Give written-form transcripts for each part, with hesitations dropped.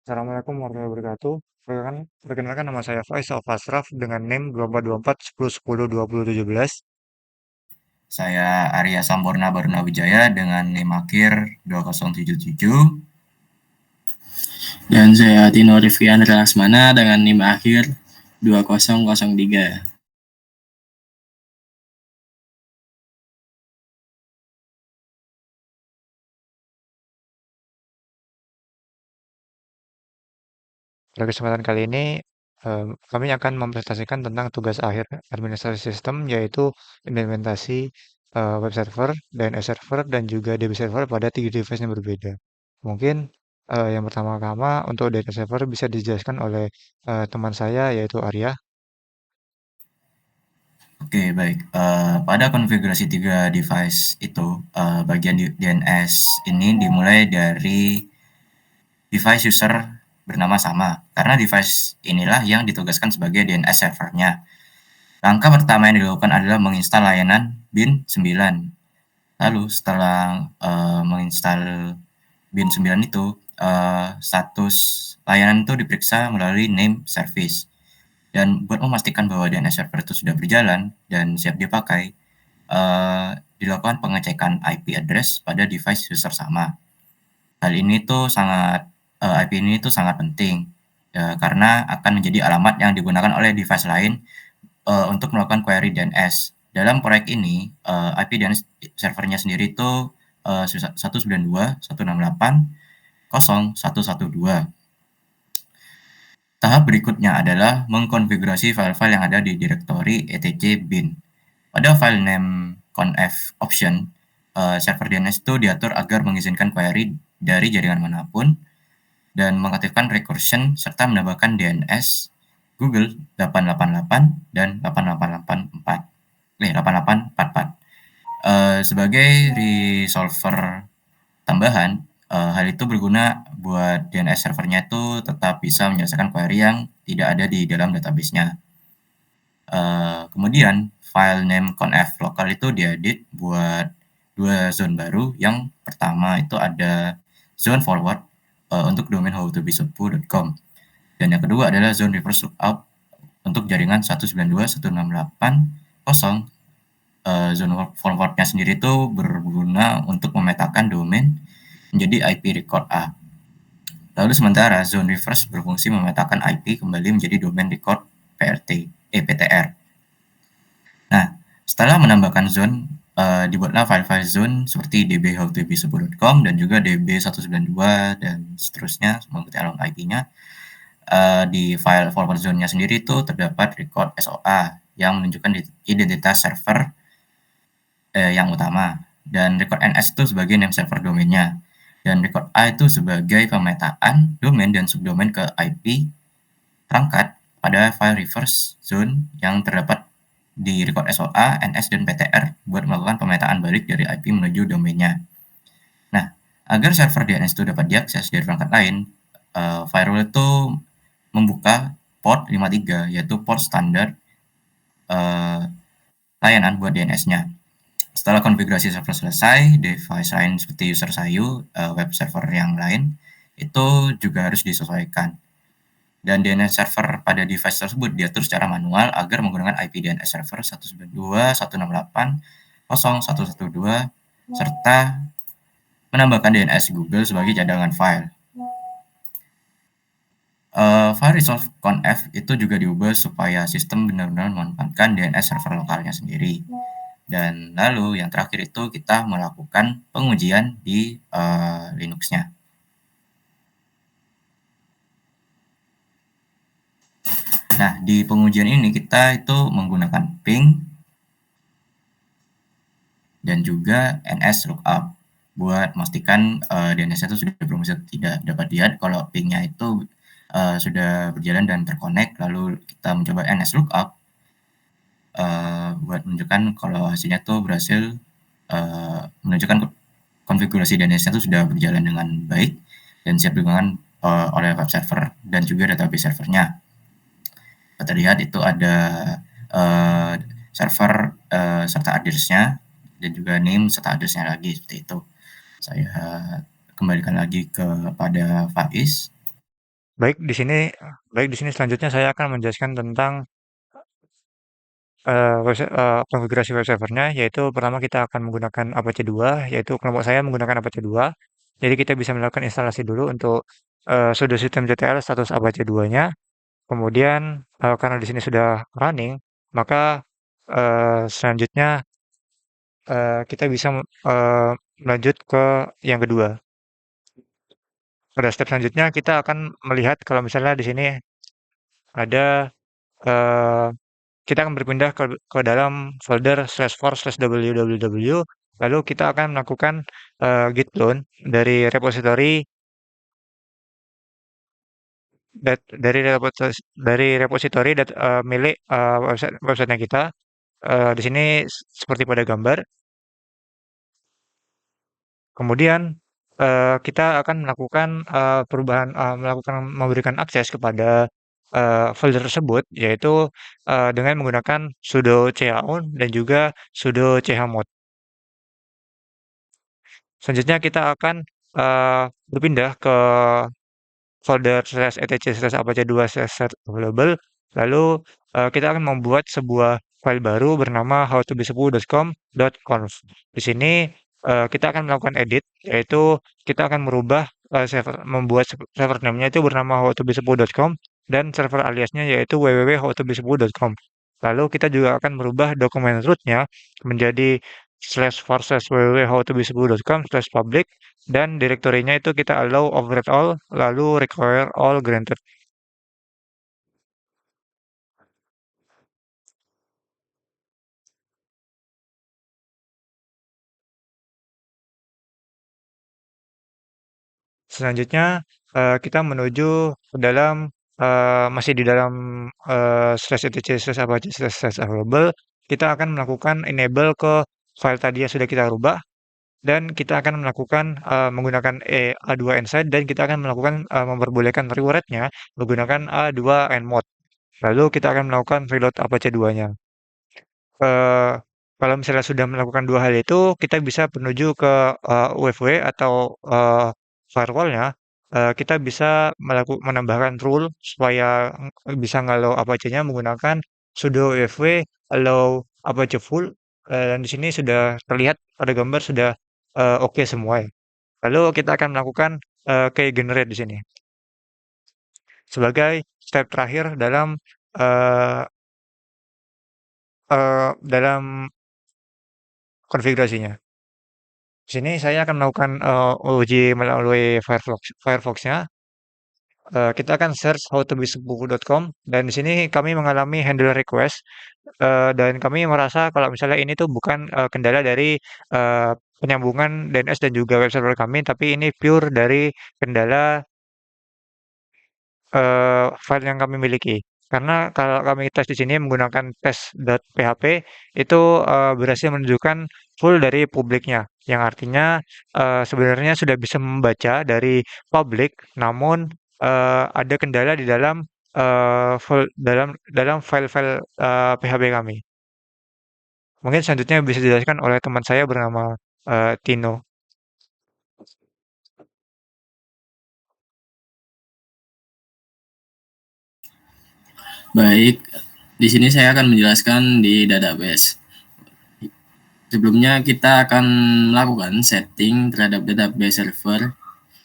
Assalamualaikum warahmatullahi wabarakatuh. Perkenalkan nama saya Faisal Fasraf dengan NIM 2424 10 10 2017. Saya Arya Samborna Barunawijaya dengan NIM akhir 2077. Dan saya Tino Rifkian Rasmana dengan NIM akhir 2003. Pada kesempatan kali ini, kami akan mempresentasikan tentang tugas akhir administrasi sistem, yaitu implementasi web server, DNS server, dan juga DB server pada 3 device yang berbeda. Mungkin yang pertama-tama untuk DNS server bisa dijelaskan oleh teman saya, yaitu Arya. Oke, baik. Pada konfigurasi 3 device itu, bagian DNS ini dimulai dari device user bernama sama, karena device inilah yang ditugaskan sebagai DNS servernya. Langkah pertama yang dilakukan adalah menginstal layanan bin 9. Lalu setelah menginstal bin 9 itu, status layanan itu diperiksa melalui name service. Dan buat memastikan bahwa DNS server itu sudah berjalan dan siap dipakai, dilakukan pengecekan IP address pada device user sama. Hal ini tuh sangat IP ini tuh sangat penting, karena akan menjadi alamat yang digunakan oleh device lain, untuk melakukan query DNS. Dalam proyek ini, IP DNS servernya sendiri itu 192.168.0112. Tahap berikutnya adalah mengkonfigurasi file-file yang ada di direktori etc bin. Pada file name conf option, server DNS itu diatur agar mengizinkan query dari jaringan manapun dan mengaktifkan recursion serta menambahkan DNS Google 888 dan 8844 sebagai resolver tambahan. Hal itu berguna buat DNS servernya itu tetap bisa menyelesaikan query yang tidak ada di dalam database-nya. Kemudian file name conf lokal itu diedit buat 2 zone baru. Yang pertama itu ada zone forward untuk domain howtobesupu.com, dan yang kedua adalah zone reverse lookup untuk jaringan 192.168.0. Zone forward-nya sendiri itu berguna untuk memetakan domain menjadi IP record A. Lalu sementara zone reverse berfungsi memetakan IP kembali menjadi domain record PTR. Nah, setelah menambahkan zone, dibuatlah file-file zone seperti db.howtobesupu.com dan juga db192 dan seterusnya mengikuti alur IP-nya. Di file forward zone-nya sendiri itu terdapat record SOA yang menunjukkan identitas server yang utama, dan record NS itu sebagai name server domainnya, dan record A itu sebagai pemetaan domain dan subdomain ke IP perangkat pada file reverse zone yang terdapat di record SOA, NS, dan PTR buat melakukan pemetaan balik dari IP menuju domainnya. Nah, agar server DNS itu dapat diakses dari perangkat lain, firewall itu membuka port 53, yaitu port standar layanan buat DNS-nya. Setelah konfigurasi server selesai, device lain seperti user Sayu, web server yang lain, itu juga harus disesuaikan. Dan DNS server pada device tersebut diatur secara manual agar menggunakan IP DNS server 192.168.0.112 serta menambahkan DNS Google sebagai cadangan file. File resolve conf itu juga diubah supaya sistem benar-benar memanfaatkan DNS server lokalnya sendiri. Dan lalu yang terakhir itu kita melakukan pengujian di Linux-nya. Nah, di pengujian ini kita itu menggunakan ping dan juga NS lookup buat memastikan DNS itu sudah berfungsi atau tidak. Dapat lihat kalau pingnya itu sudah berjalan dan terkonek, lalu kita mencoba NS lookup buat menunjukkan kalau hasilnya tuh berhasil menunjukkan konfigurasi DNS-nya itu sudah berjalan dengan baik dan siap digunakan oleh web server dan juga database servernya. Terlihat itu ada server serta address-nya dan juga name serta address-nya lagi seperti itu. Saya kembalikan lagi kepada Faiz. Baik di sini selanjutnya saya akan menjelaskan tentang konfigurasi web servernya, yaitu pertama kita akan menggunakan Apache 2, yaitu kelompok saya menggunakan Apache 2. Jadi kita bisa melakukan instalasi dulu untuk sudo systemctl status Apache 2-nya. Kemudian karena di sini sudah running, maka selanjutnya kita bisa melanjut ke yang kedua. Pada step selanjutnya kita akan melihat kalau misalnya di sini ada eh, kita akan berpindah ke dalam folder /for/www, lalu kita akan melakukan git clone dari repository milik websitenya kita. Di sini seperti pada gambar. Kemudian kita akan melakukan memberikan akses kepada folder tersebut, yaitu dengan menggunakan sudo chown dan juga sudo chmod. Selanjutnya kita akan berpindah ke folder /etc/apache2/set available. Lalu kita akan membuat sebuah file baru bernama howtobesepuh.com.conf. Di sini kita akan melakukan edit, yaitu kita akan merubah membuat server name-nya itu bernama howtobesepuh.com dan server aliasnya yaitu www.howtobesepuh.com. Lalu kita juga akan merubah dokumen root-nya menjadi /for/www.howtobesepuh.com/public dan direktorinya itu kita allow override all, lalu require all granted. Selanjutnya kita menuju ke dalam masih di dalam /etc/apache/available. Kita akan melakukan enable ke file tadi yang sudah kita rubah dan kita akan melakukan menggunakan A2 inside dan kita akan melakukan memperbolehkan rewrite-nya menggunakan A2 nmod. Lalu kita akan melakukan reload Apache 2-nya. Kalau misalnya sudah melakukan dua hal itu, kita bisa menuju ke UFW atau firewall-nya. Kita bisa menambahkan rule supaya bisa ngallow Apache-nya menggunakan sudo UFW allow Apache full. Dan di sini sudah terlihat pada gambar sudah oke semua ya. Lalu kita akan melakukan key generate di sini sebagai step terakhir uh, dalam konfigurasinya. Di sini saya akan melakukan uji melalui Firefox-nya. Kita akan search howtobesepuh.com dan di sini kami mengalami handle request dan kami merasa kalau misalnya ini tuh bukan kendala dari penyambungan DNS dan juga web server kami, tapi ini pure dari kendala file yang kami miliki. Karena kalau kami tes di sini menggunakan tes.php itu berhasil menunjukkan full dari publiknya, yang artinya sebenarnya sudah bisa membaca dari publik, namun ada kendala di dalam dalam file-file PHP kami. Mungkin selanjutnya bisa dijelaskan oleh teman saya bernama Tino. Baik, di sini saya akan menjelaskan di database. Sebelumnya kita akan melakukan setting terhadap database server,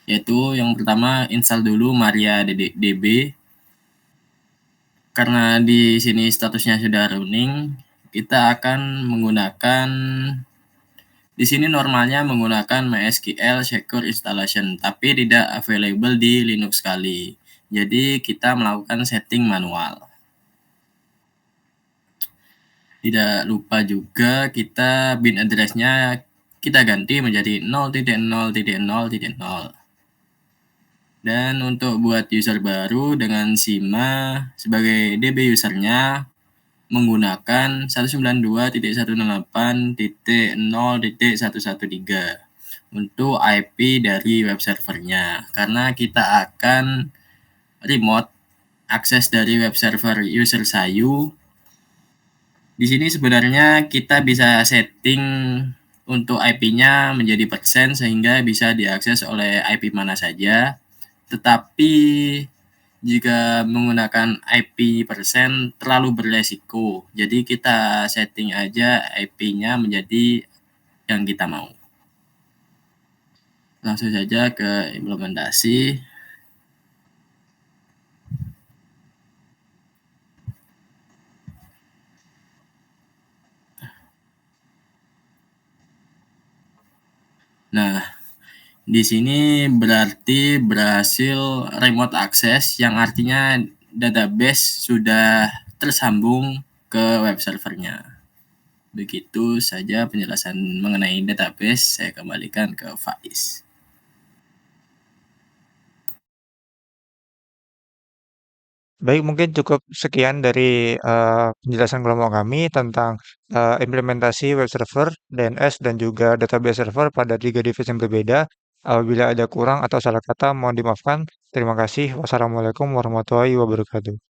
yaitu yang pertama install dulu MariaDB. Karena di sini statusnya sudah running, kita akan menggunakan di sini normalnya menggunakan MySQL Secure Installation, tapi tidak available di Linux sekali. Jadi kita melakukan setting manual. Tidak lupa juga kita bin address-nya kita ganti menjadi 0.0.0.0. Dan untuk buat user baru dengan Sima sebagai DB usernya menggunakan 192.168.0.113 untuk IP dari web servernya, karena kita akan remote akses dari web server user Sayu. Di sini sebenarnya kita bisa setting untuk IP-nya menjadi persen sehingga bisa diakses oleh IP mana saja. Tetapi jika menggunakan IP persen terlalu beresiko. Jadi kita setting aja IP-nya menjadi yang kita mau. Langsung saja ke implementasi. Nah, di sini berarti berhasil remote access, yang artinya database sudah tersambung ke web servernya. Begitu saja penjelasan mengenai database. Saya kembalikan ke Faiz. Baik, mungkin cukup sekian dari penjelasan kelompok kami tentang implementasi web server, DNS, dan juga database server pada 3 divisi yang berbeda. Apabila ada kurang atau salah kata, mohon dimaafkan. Terima kasih. Wassalamualaikum warahmatullahi wabarakatuh.